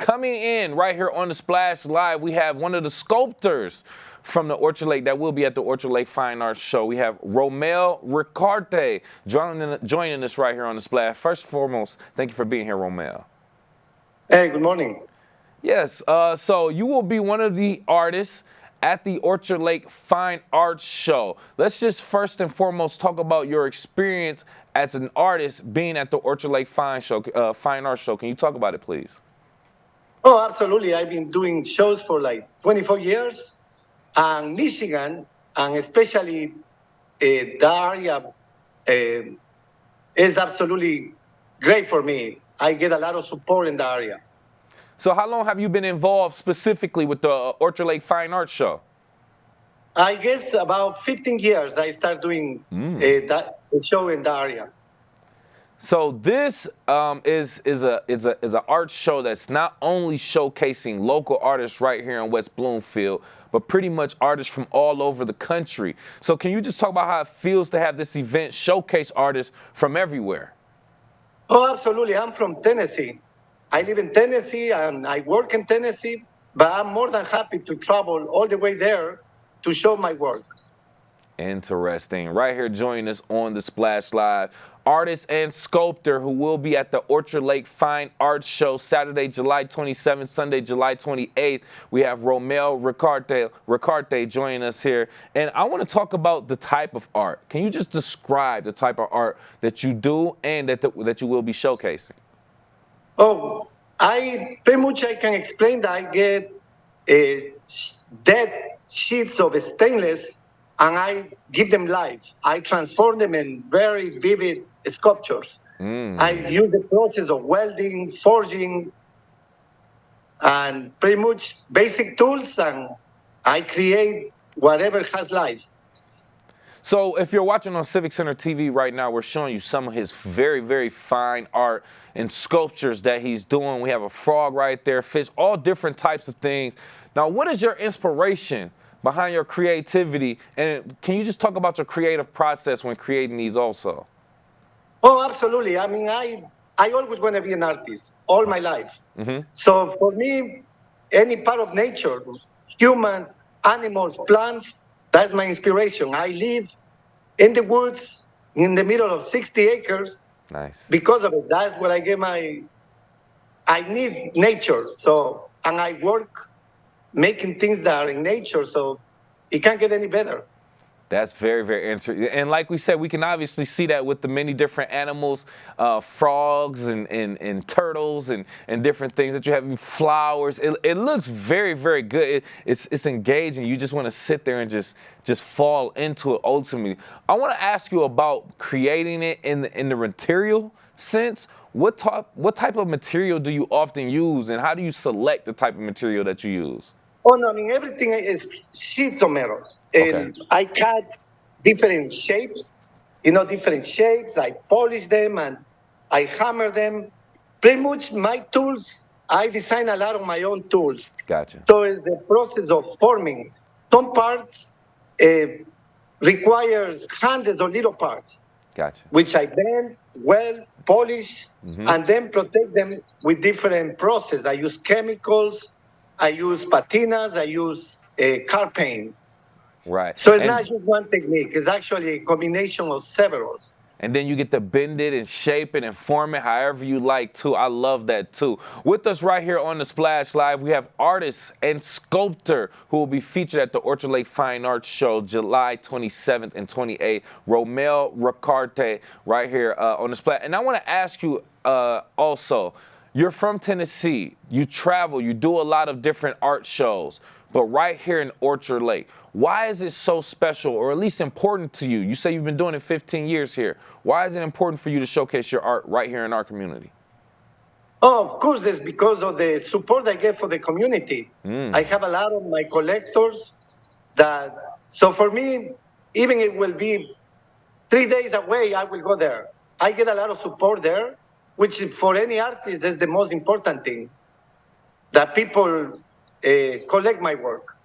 coming in right here on the Splash Live, we have one of the sculptors from the Orchard Lake that will be at the Orchard Lake Fine Arts Show. We have Rommel Ricaurte joining us right here on the Splash. First and foremost, thank you for being here, Rommel. Hey, good morning. Yes, so you will be one of the artists at the Orchard Lake Fine Arts Show. Let's just first and foremost talk about your experience as an artist being at the Orchard Lake Fine Arts Show. Can you talk about it, please? Oh, absolutely. I've been doing shows for like 24 years, and Michigan, and especially the area, is absolutely great for me. I get a lot of support in the area. So how long have you been involved specifically with the Orchard Lake Fine Arts Show? I guess about 15 years I start doing that show in the area. So this is an art show that's not only showcasing local artists right here in West Bloomfield, but pretty much artists from all over the country. So can you just talk about how it feels to have this event showcase artists from everywhere? Oh, absolutely. I'm from Tennessee. I live in Tennessee and I work in Tennessee, but I'm more than happy to travel all the way there to show my work. Interesting. Right here joining us on the Splash Live, artist and sculptor who will be at the Orchard Lake Fine Arts Show Saturday, July 27th, Sunday, July 28th. We have Rommel Ricaurte joining us here. And I want to talk about the type of art. Can you just describe the type of art that you do and that you will be showcasing? Oh, I can explain that I get dead sheets of stainless and I give them life. I transform them in very vivid sculptures. I use the process of welding, forging, and pretty much basic tools, and I create whatever has life. So if you're watching on Civic Center TV right now, we're showing you some of his very, very fine art and sculptures that he's doing. We have a frog right there, fish, all different types of things. Now, what is your inspiration behind your creativity? And can you just talk about your creative process when creating these also? Oh, absolutely. I mean, I always want to be an artist all my life. So for me, any part of nature, humans, animals, plants, that's my inspiration. I live in the woods in the middle of 60 acres. Nice. Because of it, that's where I get I need nature. So, and I work making things that are in nature. So it can't get any better. That's very, very interesting. And like we said, we can obviously see that with the many different animals, frogs and turtles and different things that you have, flowers. It looks very, very good. It's engaging. You just want to sit there and just fall into it ultimately. I want to ask you about creating it in the material sense. What type of material do you often use, and how do you select the type of material that you use? Oh, no, I mean, everything is sheets of metal. Okay. I cut different shapes, different shapes. I polish them and I hammer them. Pretty much my tools, I design a lot of my own tools. Gotcha. So it's the process of forming. Some parts requires hundreds of little parts. Gotcha. Which I bend, weld, polish, and then protect them with different process. I use chemicals, I use patinas, I use car paint. Right. So it's not just one technique. It's actually a combination of several. And then you get to bend it and shape it and form it however you like too. I love that too. With us right here on the Splash Live, we have artist and sculptor who will be featured at the Orchard Lake Fine Arts Show July 27th and 28th. Rommel Ricaurte right here on the Splash. And I want to ask you also, you're from Tennessee. You travel. You do a lot of different art shows. But right here in Orchard Lake, why is it so special, or at least important to you? You say you've been doing it 15 years here. Why is it important for you to showcase your art right here in our community? Oh, of course, it's because of the support I get for the community. I have a lot of my collectors so for me, even it will be 3 days away, I will go there. I get a lot of support there, which for any artist is the most important thing, that people collect my work.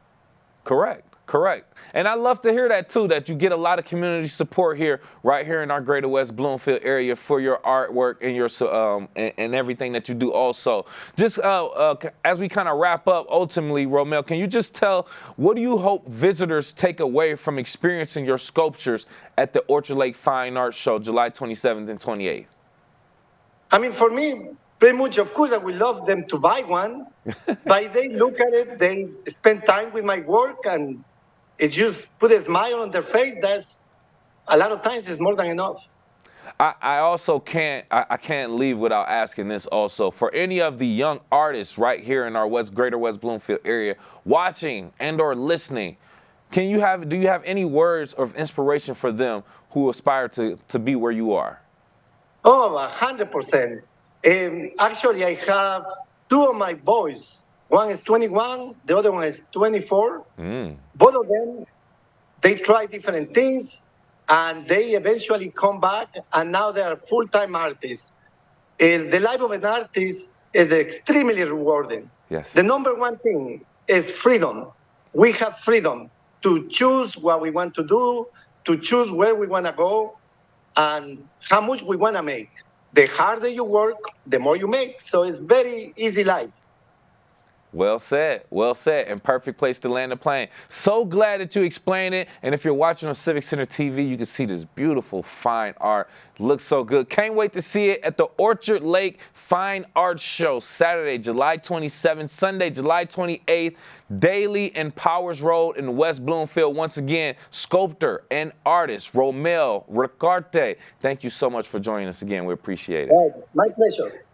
Correct. Correct. And I love to hear that too, that you get a lot of community support here, right here in our Greater West Bloomfield area for your artwork and your and everything that you do also. Just as we kind of wrap up, ultimately, Rommel, can you just tell, what do you hope visitors take away from experiencing your sculptures at the Orchard Lake Fine Arts Show, July 27th and 28th? I mean, for me, pretty much, of course, I would love them to buy one. But they look at it, they spend time with my work, and it's just put a smile on their face. That's a lot of times is more than enough. I also can't leave without asking this also. For any of the young artists right here in our Greater West Bloomfield area watching and or listening, do you have any words of inspiration for them who aspire to be where you are? Oh, 100%. Actually, I have two of my boys. One is 21, the other one is 24. Both of them, they try different things, and they eventually come back, and now they are full-time artists. The life of an artist is extremely rewarding. Yes. The number one thing is freedom. We have freedom to choose what we want to do, to choose where we want to go, and how much we want to make. The harder you work, the more you make. So it's very easy life. Well said, and perfect place to land the plane. So glad that you explained it. And if you're watching on Civic Center TV, you can see this beautiful fine art. Looks so good. Can't wait to see it at the Orchard Lake Fine Arts Show, Saturday, July 27th, Sunday, July 28th, Daly and Powers Road in West Bloomfield. Once again, sculptor and artist Rommel Ricaurte. Thank you so much for joining us again. We appreciate it. My pleasure.